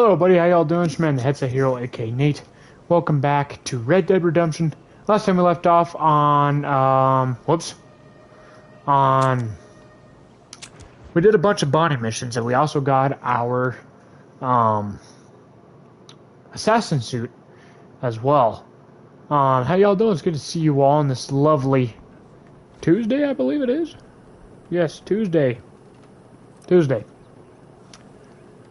Hello, buddy. How y'all doing? It's man, the Headset Hero, aka Nate. Welcome back to Red Dead Redemption. Last time we left off on, we did a bunch of bounty missions, and we also got our, assassin suit as well. How y'all doing? It's good to see you all on this lovely Tuesday, I believe it is. Yes, Tuesday.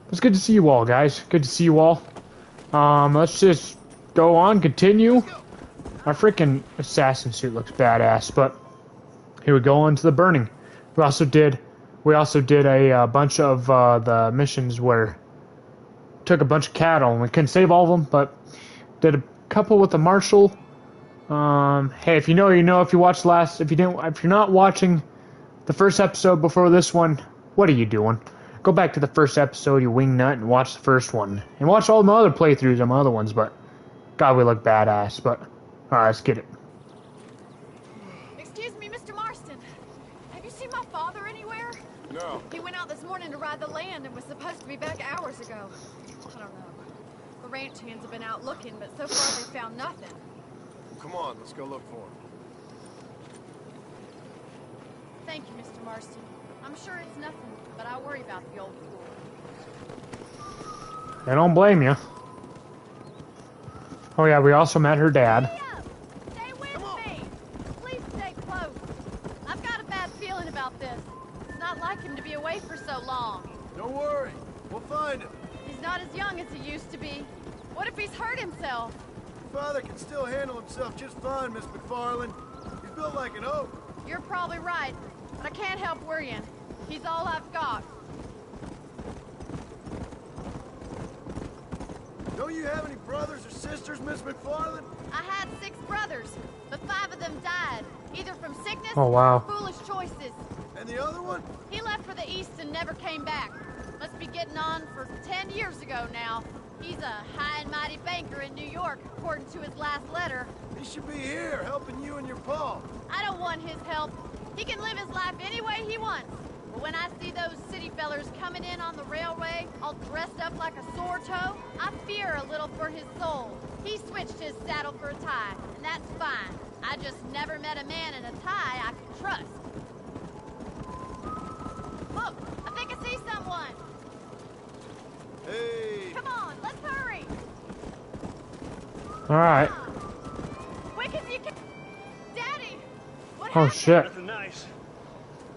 It's good to see you all, guys. Good to see you all. Let's just go on, continue. Our freaking assassin suit looks badass, but here we go on to the burning. We also did a bunch of the missions where took a bunch of cattle, and we couldn't save all of them, but did a couple with the marshal. Hey, if you know, you know. If you watched last, if you're not watching the first episode before this one, what are you doing? Go back to the first episode, you wingnut, and watch the first one. And watch all my other playthroughs on my other ones, but God, we look badass. But, alright, let's get it. Excuse me, Mr. Marston. Have you seen my father anywhere? No. He went out this morning to ride the land and was supposed to be back hours ago. I don't know. The ranch hands have been out looking, but so far they found nothing. Come on, let's go look for him. Thank you, Mr. Marston. I'm sure it's nothing, but I worry about the old fool. I don't blame you. Oh yeah, we also met her dad. Stay with me! Please stay close. I've got a bad feeling about this. It's not like him to be away for so long. Don't worry, we'll find him. He's not as young as he used to be. What if he's hurt himself? Your father can still handle himself just fine, Miss McFarland. He's built like an oak. You're probably right, but I can't help worrying. He's all I've got. Don't you have any brothers or sisters, Miss McFarland? I had 6 brothers, but 5 of them died, either from sickness wow. or foolish choices. And the other one? He left for the east and never came back. Must be getting on for 10 years ago now. He's a high and mighty banker in New York, according to his last letter. He should be here, helping you and your pa. I don't want his help. He can live his life any way he wants. But when I see those city fellers coming in on the railway, all dressed up like a sore toe, I fear a little for his soul. He switched his saddle for a tie, and that's fine. I just never met a man in a tie I could trust. Look, I think I see someone. Hey. Come on, let's hurry. Alright. Quick as you can. Daddy, what Oh happened? shit. Nothing nice.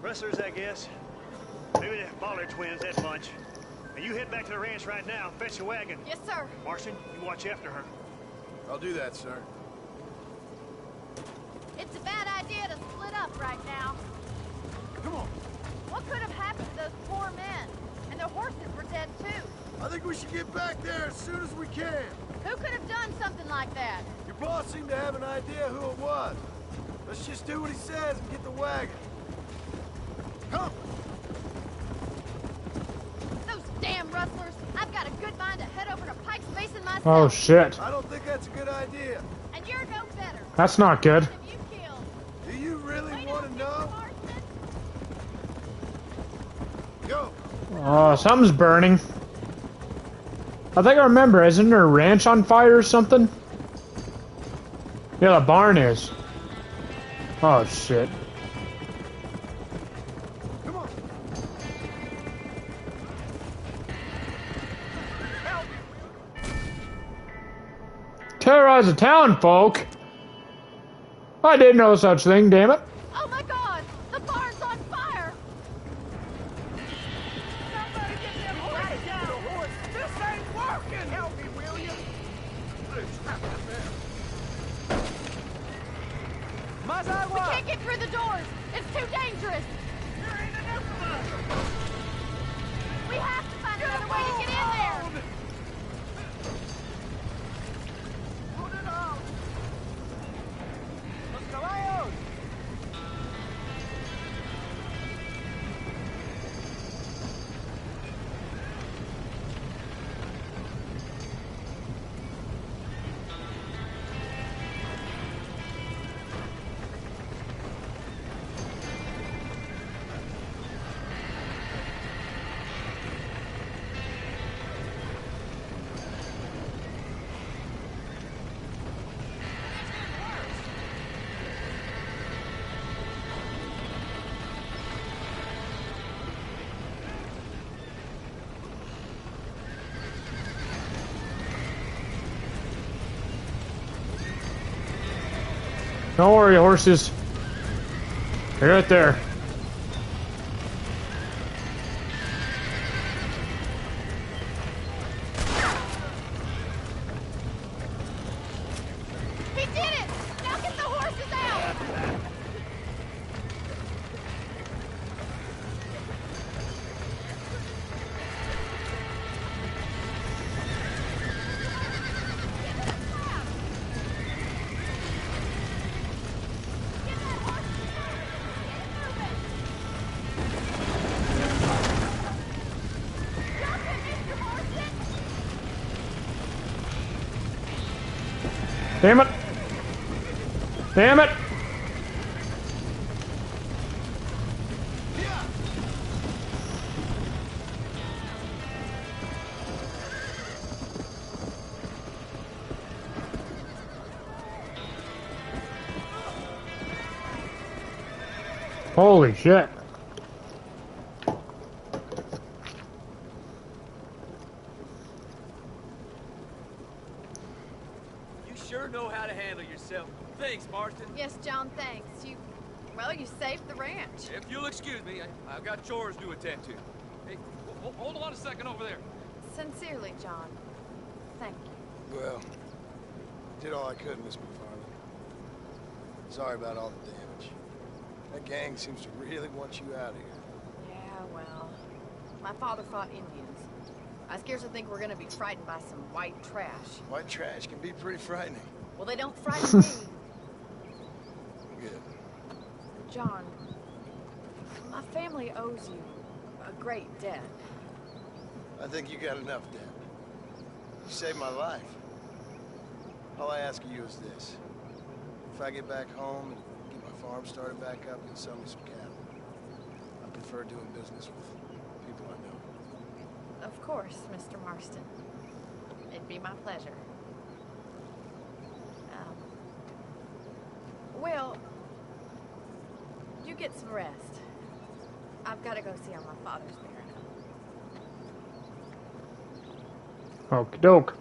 Rustlers, I guess. Maybe the Baller twins, that bunch. And you head back to the ranch right now and fetch a wagon. Yes, sir. Marston, you watch after her. I'll do that, sir. It's a bad idea to split up right now. Come on. What could have happened to those poor men? And their horses were dead too. I think we should get back there as soon as we can. Who could have done something like that? Your boss seemed to have an idea who it was. Let's just do what he says and get the wagon. Come! Those damn rustlers! I've got a good mind to head over to Pike's Basin myself. Oh shit. I don't think that's a good idea. And you're no better. That's not good. Have you killed? Do you really Wait want up, to Mr. know? Marston. Go! Oh, something's burning. I think I remember, isn't there a ranch on fire or something? Yeah, the barn is. Oh shit. Come on! Terrorize the town, folk! I didn't know such thing, damn it. Oh my god! The barn's on fire! Somebody get them horses down! The horse! This ain't working! Help me, will you? We can't get through the doors! It's too dangerous! There ain't enough of us! We have to find another way to get in there! Put it on! Los caballos! Don't worry, horses. They're right there. He did it! Now get the horses out! Damn it! Damn it! Holy shit. You sure know how to handle yourself. Thanks, Marston. Yes, John, thanks. Well, you saved the ranch. If you'll excuse me, I've got chores to attend to. Hey, hold on a second over there. Sincerely, John. Thank you. Well, did all I could, Miss McFarland. Sorry about all the damage. That gang seems to really want you out of here. Yeah, well, my father fought Indians. I scarcely think we're gonna be frightened by some white trash. White trash can be pretty frightening. Well, they don't frighten me. Good. John, my family owes you a great debt. I think you got enough debt. You saved my life. All I ask of you is this. If I get back home and get my farm started back up, you'll sell me some cattle. I prefer doing business with people I know. Of course, Mr. Marston. It'd be my pleasure. Well, you get some rest. I've got to go see how my father's bearing up. Okie doke.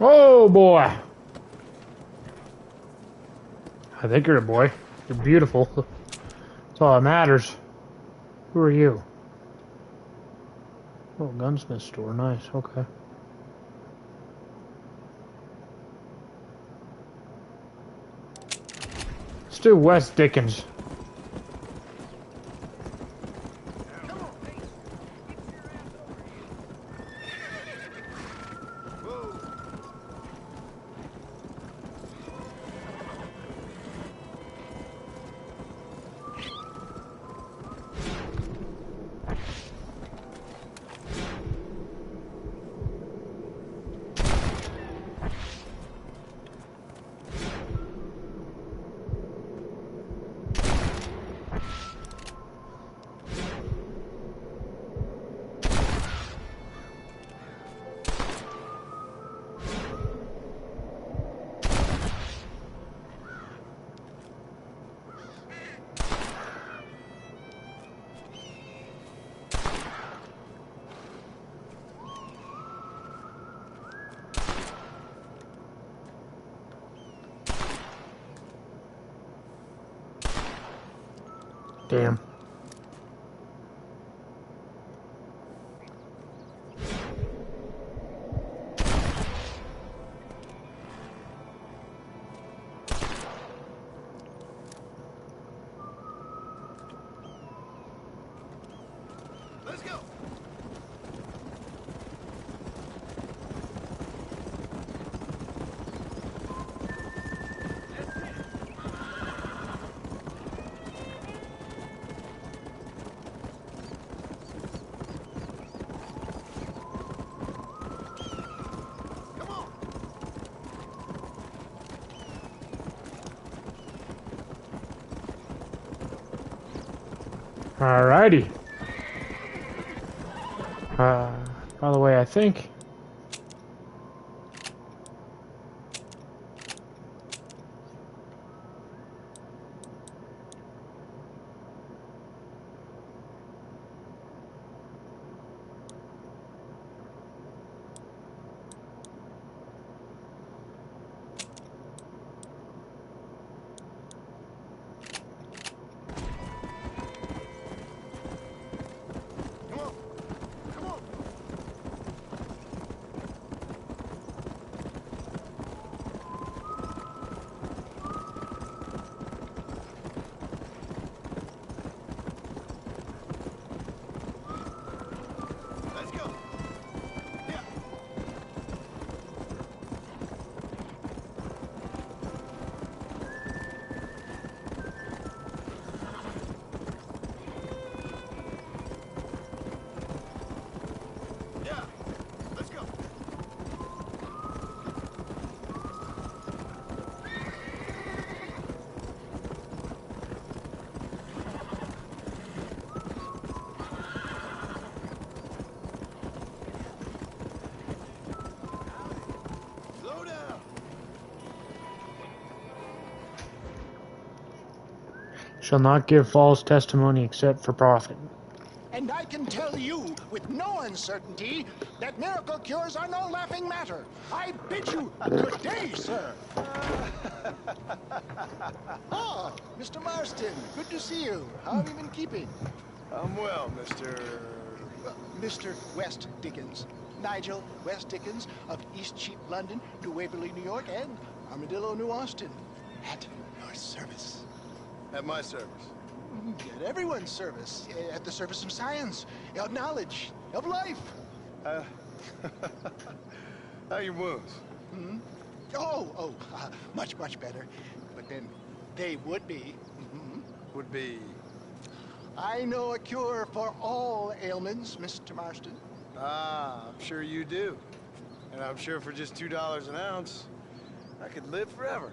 Oh boy. I think you're a boy. You're beautiful. That's all that matters. Who are you? Oh, gunsmith store. Nice. Okay. Let's do West Dickens. Damn. Let's go. Alrighty. By the way, I think... Shall not give false testimony except for profit. And I can tell you with no uncertainty that miracle cures are no laughing matter. I bid you a good day, sir. Ah, Mr. Marston, good to see you. How have you been keeping? I'm well, Mr. Mr. West Dickens. Nigel West Dickens of Eastcheap, London to Waverly, New York, and Armadillo, New Austin. At your service. At my service. At everyone's service. At the service of science, of knowledge, of life. How are your wounds? Much, much better. But then they would be. Would be... I know a cure for all ailments, Mr. Marston. Ah, I'm sure you do. And I'm sure for just $2 an ounce, I could live forever.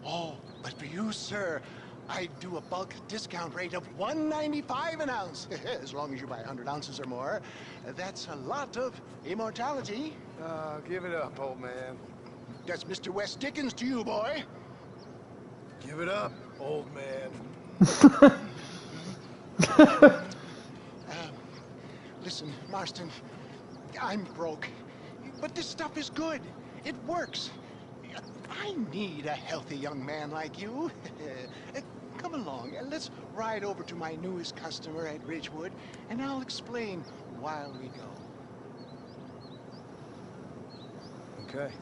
Oh, but for you, sir, I do a bulk discount rate of $1.95 an ounce. As long as you buy 100 ounces or more. That's a lot of immortality. Give it up, old man. That's Mr. West Dickens to you, boy. Give it up, old man. Listen, Marston, I'm broke, but this stuff is good. It works. I need a healthy young man like you. Come along, and let's ride over to my newest customer at Ridgewood, and I'll explain while we go. Okay.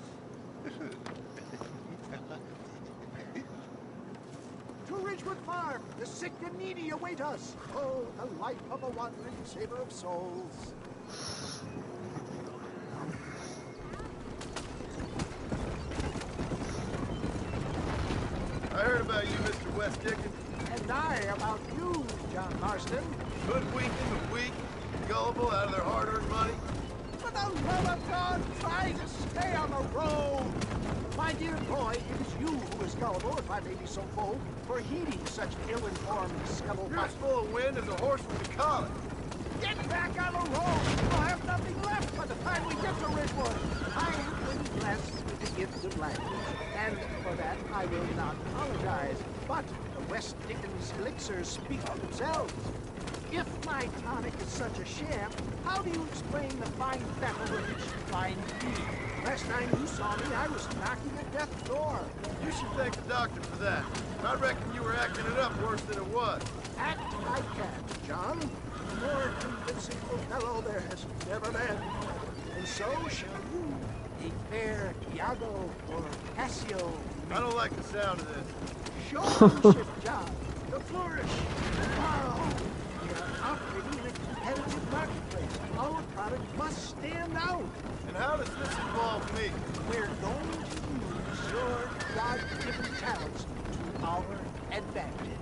To Ridgewood Farm, the sick and needy await us. Oh, the life of a wandering saver of souls. I heard about you, Mr. West Dickens. And I about you, John Marston. Hoodwinking the weak, gullible out of their hard-earned money. For the love of God, try to stay on the road. My dear boy, it is you who is gullible, if I may be so bold, for heeding such ill-informed You're scuttlebutt. as full of wind as a horse with a collar. Get back on the road! We'll have nothing left by the time we get to Ridgewood. I have been blessed with the gift of language, and for that I will not apologize. But the West Dickens elixirs speak for themselves. If my tonic is such a sham, how do you explain the fine battle in which you find me? Last time you saw me, I was knocking at death's door. You should thank the doctor for that. I reckon you were acting it up worse than it was. Act I can, John. A more convincing fellow there has never been. And so shall you, a fair Iago or Cassio. I don't like the sound of this. Showmanship, John. The flourish. Wow. We are operating in a competitive marketplace. Our product must stand out. And how does this involve me? We're going to use your God-given talents to our advantage.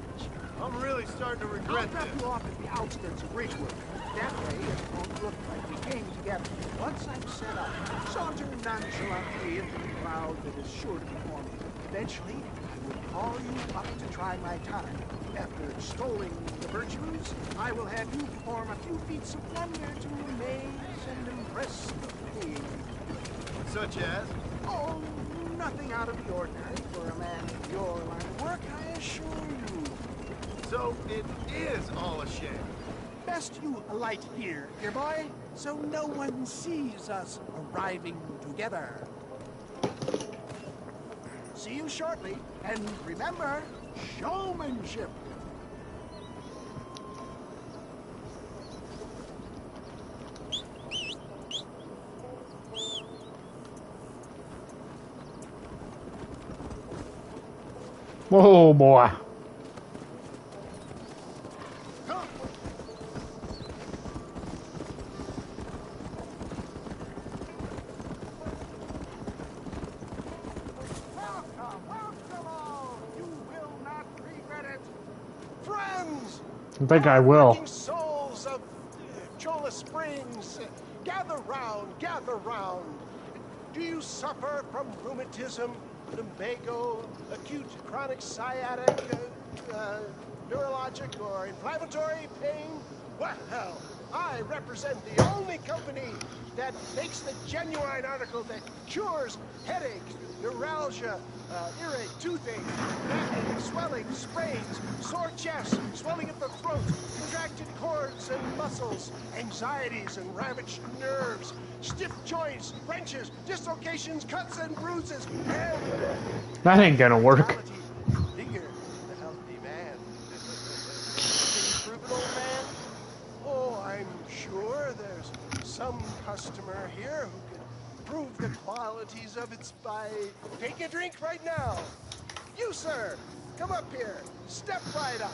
I'm really starting to I'll regret drop this. you off at the outskirts of Ridgewood. That way it won't look like we came together. Once I'm set up, saunter nonchalantly into the crowd that is sure to be forming. Eventually, I will call you up to try my time. After extolling the virtues, I will have you perform a few feats of wonder to amaze and impress the king. Such as? Oh, nothing out of the ordinary for a man of your line of work, I assure you. So it is all a sham. Best you alight here, dear boy, so no one sees us arriving together. See you shortly, and remember, showmanship. Whoa, boy. I think I will. Souls of Chola Springs, gather round, gather round. Do you suffer from rheumatism, lumbago, acute chronic sciatic, neurologic or inflammatory pain? Well, I represent the only company that makes the genuine article that cures headaches, neuralgia, earache, toothache, backache, swelling, sprains, sore chest, swelling of the throat, contracted cords and muscles, anxieties and ravaged nerves, stiff joints, wrenches, dislocations, cuts and bruises, and That ain't gonna work. vigor, the healthy man. Can you prove it, old man? Oh, I'm sure there's some customer here who could prove the qualities of its by take a drink right now. You, sir, come up here. Step right up.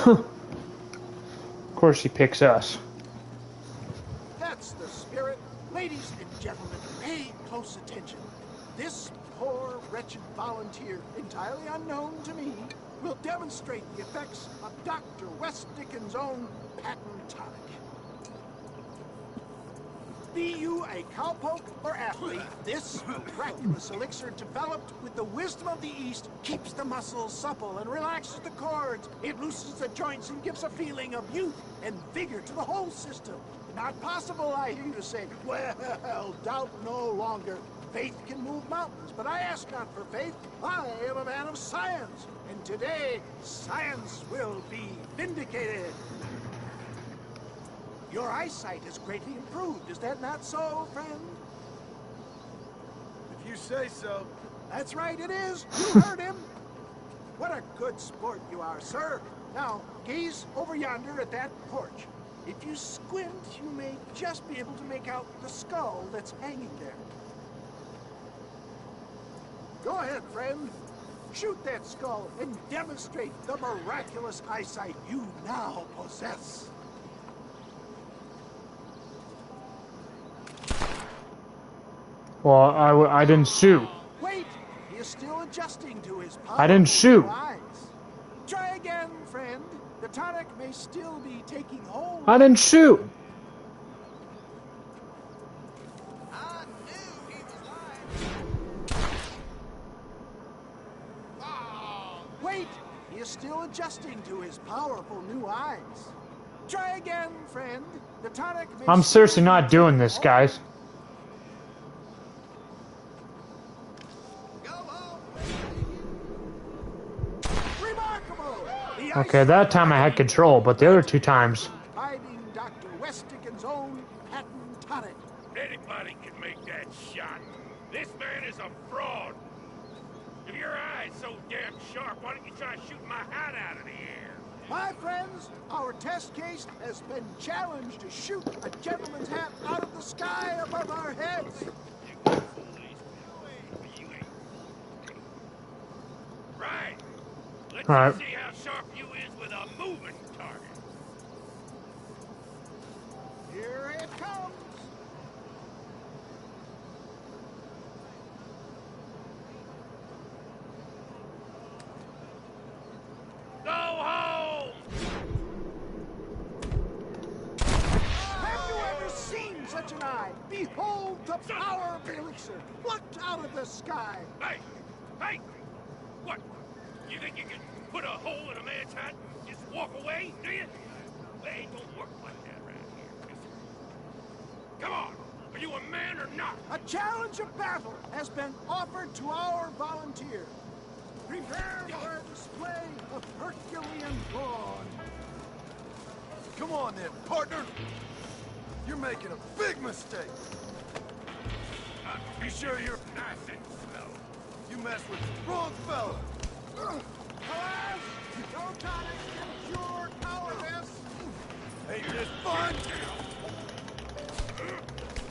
Of course he picks us. That's the spirit. Ladies and gentlemen, pay close attention. This poor, wretched volunteer, entirely unknown to me, will demonstrate the effects of Dr. West Dickens' own patent tonic. Be you a cowpoke or athlete, this miraculous elixir developed with the wisdom of the East keeps the muscles supple and relaxes the cords. It loosens the joints and gives a feeling of youth and vigor to the whole system. Not possible, I hear you say. Well, doubt no longer. Faith can move mountains, but I ask not for faith. I am a man of science, and today science will be vindicated. Your eyesight has greatly improved. Is that not so, friend? If you say so. That's right, it is. You heard him. What a good sport you are, sir. Now, gaze over yonder at that porch. If you squint, you may just be able to make out the skull that's hanging there. Go ahead, friend. Shoot that skull and demonstrate the miraculous eyesight you now possess. Well, I didn't shoot. Wait, he is still adjusting to his I didn't shoot. powerful eyes. Try again, friend. The tonic may still be taking hold. I didn't shoot. I knew he was lying. Wait, he is still adjusting to his powerful new eyes. Try again, friend. The tonic may I'm still seriously be not doing taking this, hold. guys. Remarkable! The Okay, that time I had control, but the other two times... Hiding Dr. West Dickens' own patent tonic. Anybody can make that shot. This man is a fraud. If your eye's so damn sharp, why don't you try shooting my hat out of the air? My friends, our test case has been challenged to shoot a gentleman's hat out of the sky above our heads. Right. Let's All right. see how sharp you is with a moving target. Here it comes. Go home! Have you ever seen such an eye? Behold the power of the elixir, plucked out of the sky. Hey! Hey! What? You think you can put a hole in a man's hat and just walk away, do you? Well, it don't work like that around here, mister. Come on, are you a man or not? A challenge of battle has been offered to our volunteers. Prepare for a display of Herculean brawn. Come on then, partner. You're making a big mistake. You sure you're nice and slow? You messed with the wrong fella. Alas, no tonic can cure cowardice. Ain't this fun?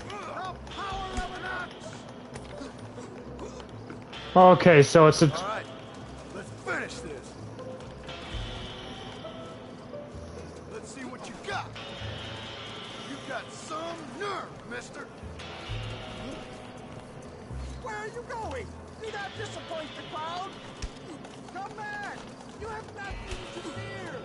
The power of an axe. Okay, so it's a... All right, let's finish this. Let's see what you got. You got some nerve, mister. Where are you going? Do not disappoint the crowd. Come back. You have nothing to fear.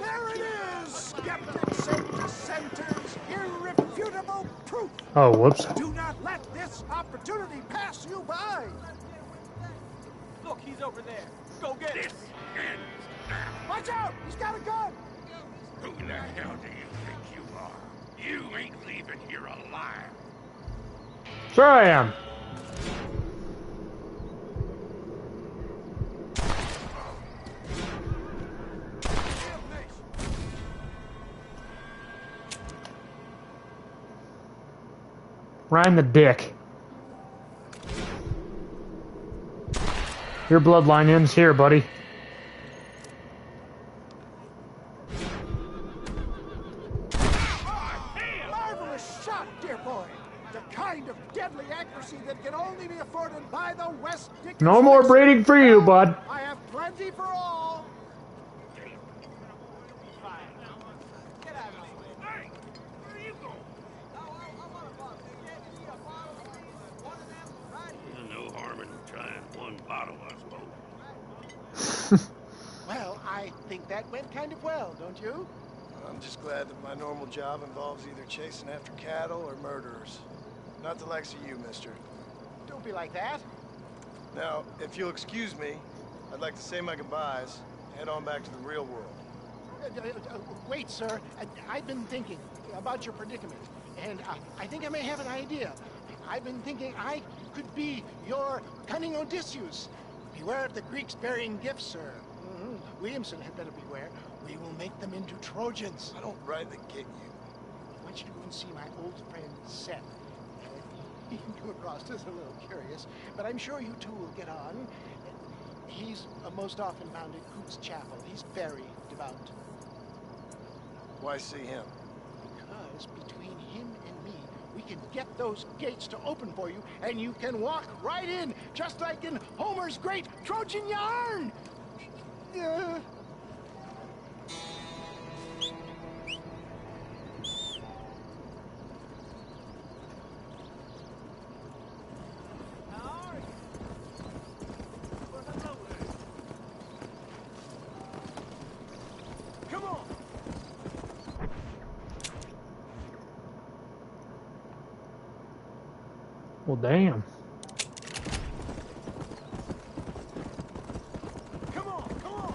There it is! Skeptics and dissenters, irrefutable proof. Oh, whoops. Do not let this opportunity pass you by. Look, he's over there. Go get him. This ends now. Watch out! He's got a gun. Who the hell do you think you are? You ain't leaving here alive. Sure I am. Ryan the dick. Your bloodline ends here, buddy. Marvelous shot, dear boy. The kind of deadly accuracy that can only be afforded by the West Dickens. No more elixir. breeding for you, bud. I have plenty for all. Hey, where are you going? No harm in trying one bottle, I suppose. Well, I think that went kind of well, don't you? I'm just glad that my normal job involves either chasing after cattle or murderers. Not the likes of you, mister. Don't be like that. Now, if you'll excuse me, I'd like to say my goodbyes, head on back to the real world. Wait, sir. I've been thinking about your predicament, and I think I may have an idea. I've been thinking I could be your cunning Odysseus. Beware of the Greeks bearing gifts, sir. Williamson had better beware. We will make them into Trojans. I don't rightly get you. I want you to go and see my old friend Seth. He can come across as a little curious, but I'm sure you two will get on. He's most often found at Coote's Chapel. He's very devout. Why see him? Because between him and me, we can get those gates to open for you, and you can walk right in, just like in Homer's great Trojan yarn! Come on! Well, damn. Come on! Come on!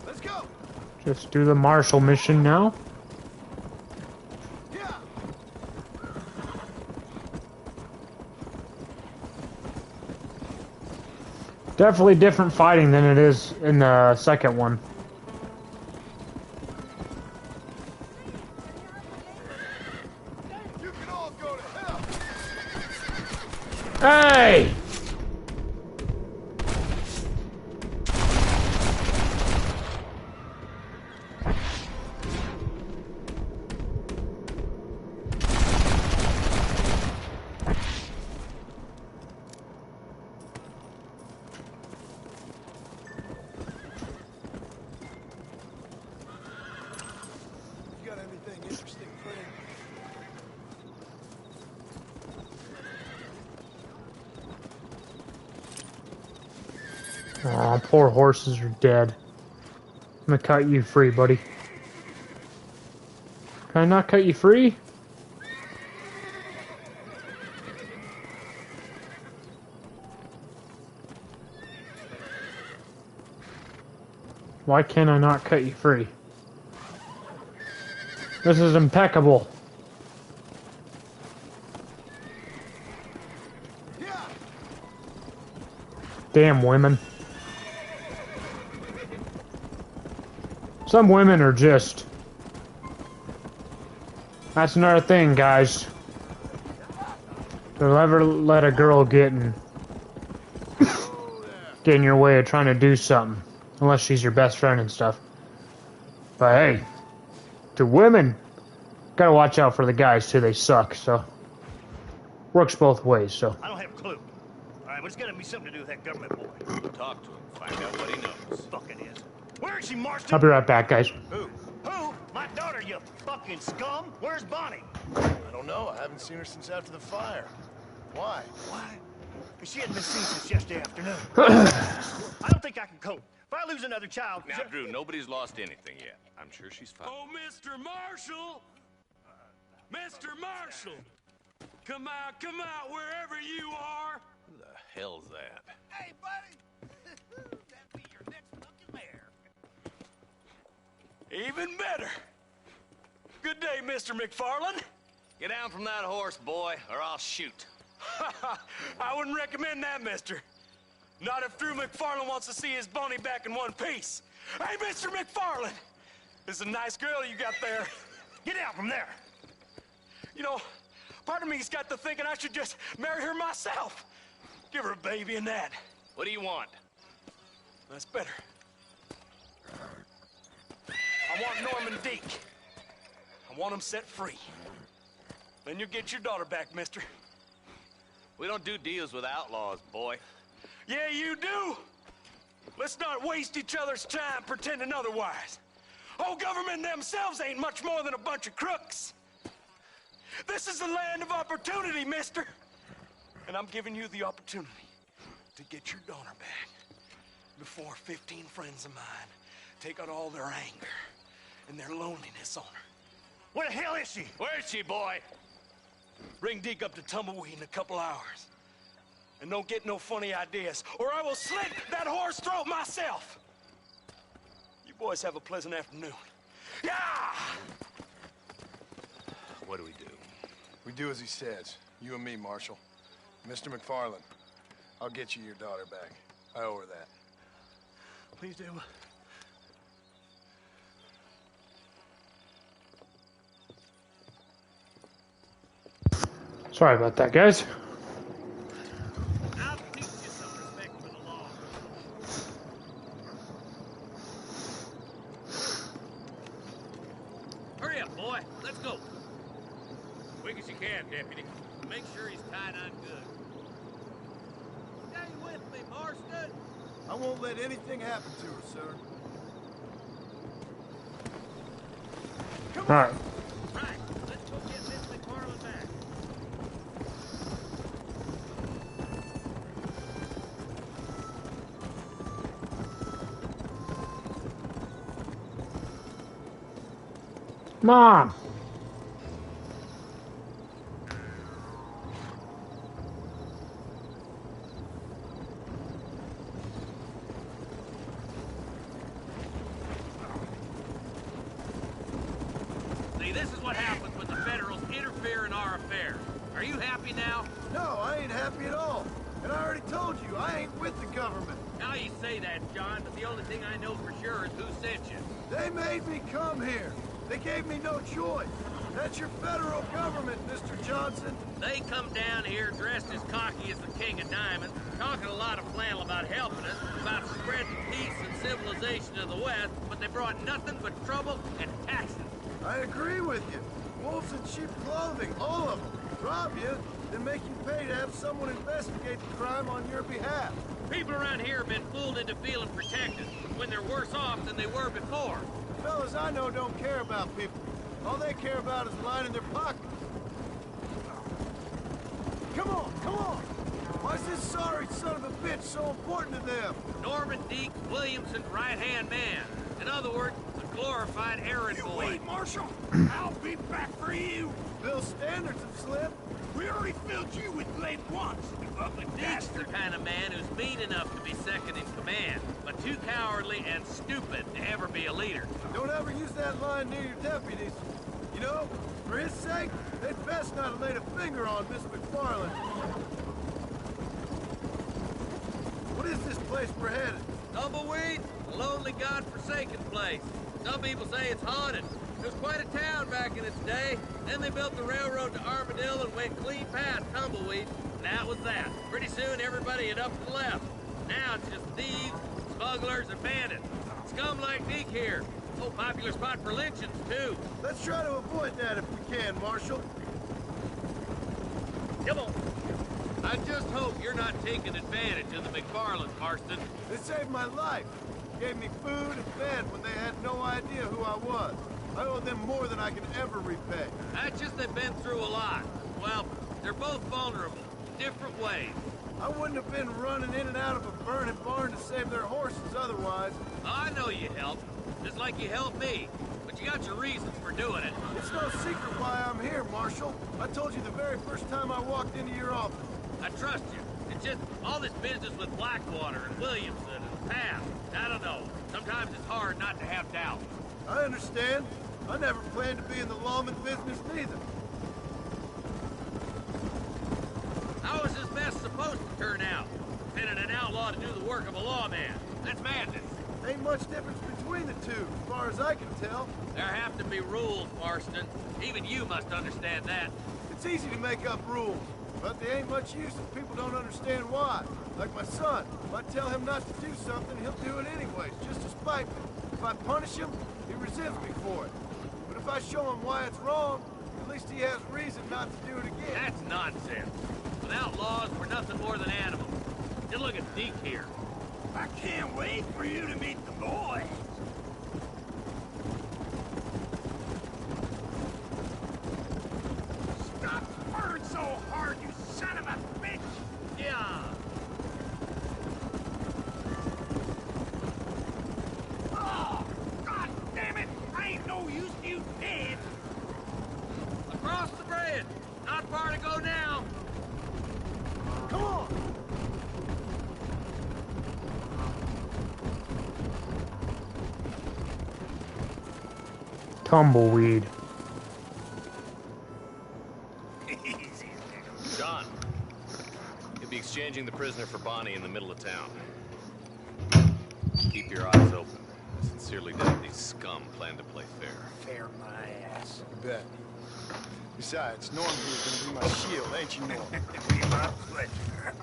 Let's go! Just do the Marshall mission now. Yeah! Definitely different fighting than it is in the second one. You can all go to hell. Hey! You got anything interesting for him? Aw, poor horses are dead. I'm gonna cut you free, buddy. Can I not cut you free? Why can't I not cut you free? This is impeccable. Yeah. Damn women. Some women are just... That's another thing, guys. Don't ever let a girl get in your way of trying to do something. Unless she's your best friend and stuff. But hey, to women, gotta watch out for the guys too, they suck, so. Works both ways, so. I don't have a clue. All right, but it's gotta be something to do with that government boy. Talk to him. Find out what he knows. Fuck it is. Where is she, Marston? I'll be right back, guys. Who? Who? My daughter, you fucking scum. Where's Bonnie? I don't know. I haven't seen her since after the fire. Why? Why? She hadn't been seen since yesterday afternoon. I don't think I can cope. If I lose another child... Now, Drew, nobody's lost anything yet. I'm sure she's fine. Oh, Mr. Marshall! Mr. Marshall! Come out, wherever you are! Who the hell's that? Hey, buddy! That'll be your next lucky mare. Even better! Good day, Mr. McFarland. Get down from that horse, boy, or I'll shoot. I wouldn't recommend that, mister. Not if Drew McFarland wants to see his Bonnie back in one piece. Hey, Mr. McFarland! This is a nice girl you got there. Get out from there! You know, part of me's got to thinking I should just marry her myself. Give her a baby and that. What do you want? That's better. I want Norman Deek. I want him set free. Then you'll get your daughter back, mister. We don't do deals with outlaws, boy. Yeah, you do. Let's not waste each other's time pretending otherwise. Oh, government themselves ain't much more than a bunch of crooks. This is the land of opportunity, mister. And I'm giving you the opportunity to get your daughter back before 15 friends of mine take out all their anger and their loneliness on her. Where the hell is she? Where is she, boy? Bring Deke up to Tumbleweed in a couple hours. And don't get no funny ideas, or I will slit that horse throat myself. You boys have a pleasant afternoon. Yeah! What do we do? We do as he says. You and me, Marshal. Mr. McFarland, I'll get you your daughter back. I owe her that. Please do. Sorry about that, guys. I'll teach you some respect for the law. Hurry up, boy. Let's go. Quick as you can, deputy. Make sure he's tied on good. Stay with me, Marston. I won't let anything happen to her, sir. Alright. Right, let's go get Miss McFarland back. Mom! See, this is what happens when the Federals interfere in our affairs. Are you happy now? No, I ain't happy at all. And I already told you, I ain't with the government. Now you say that, John, but the only thing I know for sure is who sent you. They made me come here. They gave me no choice. That's your federal government, Mr. Johnson. They come down here dressed as cocky as the King of Diamonds, talking a lot of flannel about helping us, about spreading peace and civilization to the West, but they brought nothing but trouble and taxes. I agree with you. Wolves in sheep clothing, all of them. Rob you, then make you pay to have someone investigate the crime on your behalf. People around here have been fooled into feeling protected when they're worse off than they were before. Fellas I know don't care about people. All they care about is lining their pockets. Come on, come on! Why is this sorry son of a bitch so important to them? Norman Deke Williamson's right-hand man. In other words, a glorified errand You boy. wait, Marshal. I'll be back for you. Bill's standards have slipped. We already filled you with lead once, you ugly Deke's the bastard. kind of man who's mean enough to be second in command, but too cowardly and stupid to ever be a leader. Don't ever use that line near your deputies. You know, for his sake, they'd best not have laid a finger on Miss McFarland. What is this place we're headed? Tumbleweed, a lonely, god-forsaken place. Some people say it's haunted. It was quite a town back in its day. Then they built the railroad to Armadillo and went clean past Tumbleweed. And that was that. Pretty soon everybody had up and left. Now it's just thieves, smugglers, and bandits. Scum like Deke here. Oh, popular spot for lynchings, too. Let's try to avoid that if we can, Marshal. Come on. I just hope you're not taking advantage of the McFarlands, Marston. They saved my life. Gave me food and bed when they had no idea who I was. I owe them more than I can ever repay. That's just they've been through a lot. Well, they're both vulnerable, different ways. I wouldn't have been running in and out of a burning barn to save their horses otherwise. I know you helped, just like you helped me. But you got your reasons for doing it. It's no secret why I'm here, Marshal. I told you the very first time I walked into your office. I trust you. It's just all this business with Blackwater and Williamson and Path. I don't know. Sometimes it's hard not to have doubt. I understand. I never planned to be in the lawman business neither. How is this mess supposed to turn out? Pinning an outlaw to do the work of a lawman. That's madness. Ain't much difference between the two, as far as I can tell. There have to be rules, Marston. Even you must understand that. It's easy to make up rules, but they ain't much use if people don't understand why. Like my son. If I tell him not to do something, he'll do it anyways, just to spite me. If I punish him, he resents me for it. But if I show him why it's wrong, at least he has reason not to do it again. That's nonsense. Without laws, we're nothing more than animals. Just look at Deke here. I can't wait for you to meet the boy. Stop purring so hard, you son of a bitch! Yeah. Oh, God damn it! I ain't no use to you dead! Across the bridge. Not far to go now. Come on! Tumbleweed. Easy. John, you'll be exchanging the prisoner for Bonnie in the middle of town. Keep your eyes open. I sincerely doubt these scum plan to play fair. Fair my ass. You bet. Besides, Norm here's gonna be my shield, ain't you, Norm? It'll be my pleasure.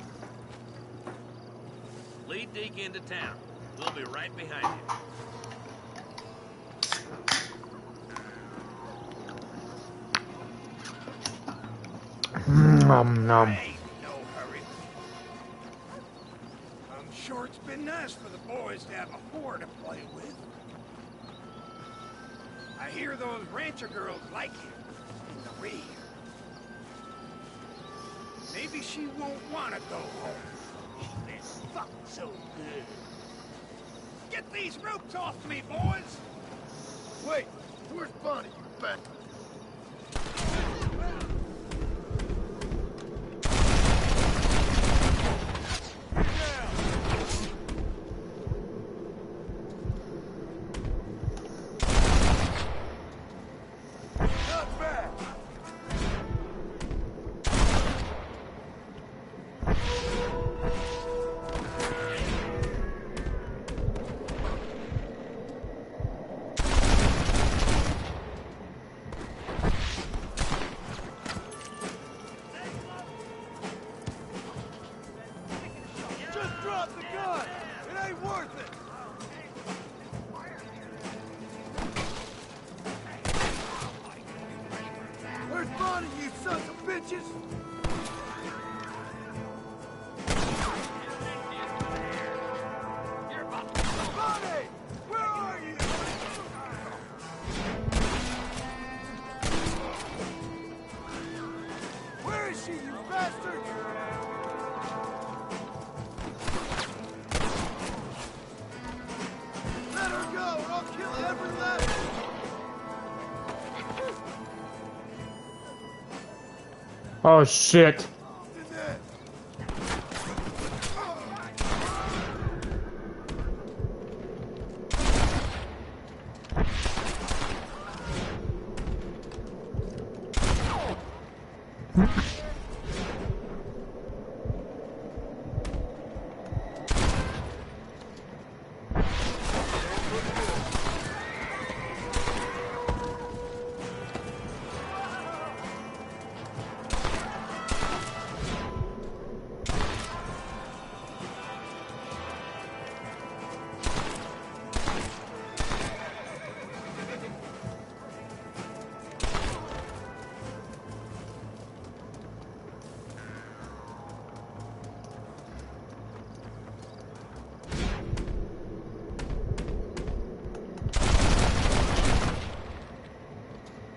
Lead Deke into town. We'll be right behind you. Nom nom. Ain't no hurry. I'm sure it's been nice for the boys to have a whore to play with. I hear those rancher girls like you in the rear. Maybe she won't want to go home. She's been fucked so good. Get these ropes off me, boys! Wait, where's Bonnie, you bastard? Not bad. bitches! Bonnie! Where are you? Where is she, you bastard? Let her go, or I'll kill every last one. Oh shit.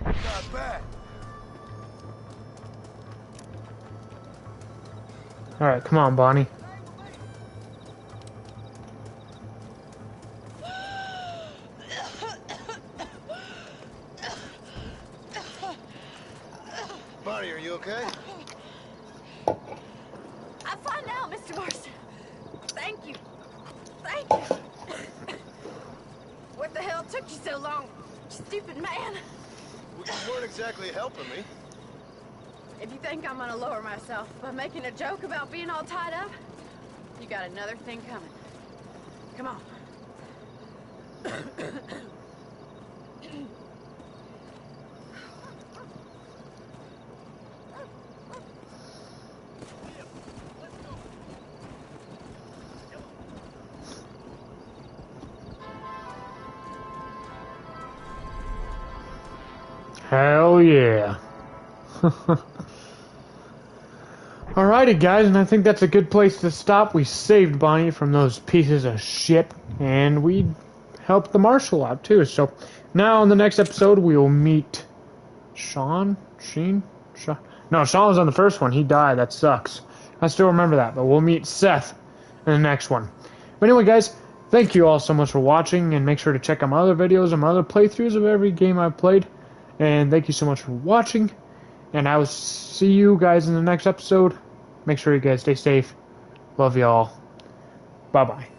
Not bad. Alright, come on, Bonnie. Bonnie, are you okay? I'm fine now, Mr. Marston. Thank you. Thank you. What the hell took you so long, stupid man? Well, you weren't exactly helping me. If you think I'm gonna lower myself by making a joke about being all tied up, you got another thing coming. Come on. Hell yeah. Alrighty guys, and I think that's a good place to stop. We saved Bonnie from those pieces of shit, and we helped the marshal out too. So now in the next episode we will meet Sean? No, Sean was on the first one. He died. That sucks. I still remember that, but we'll meet Seth in the next one. But anyway guys, thank you all so much for watching, and make sure to check out my other videos and my other playthroughs of every game I've played. And thank you so much for watching, and I will see you guys in the next episode. Make sure you guys stay safe. Love y'all. Bye-bye.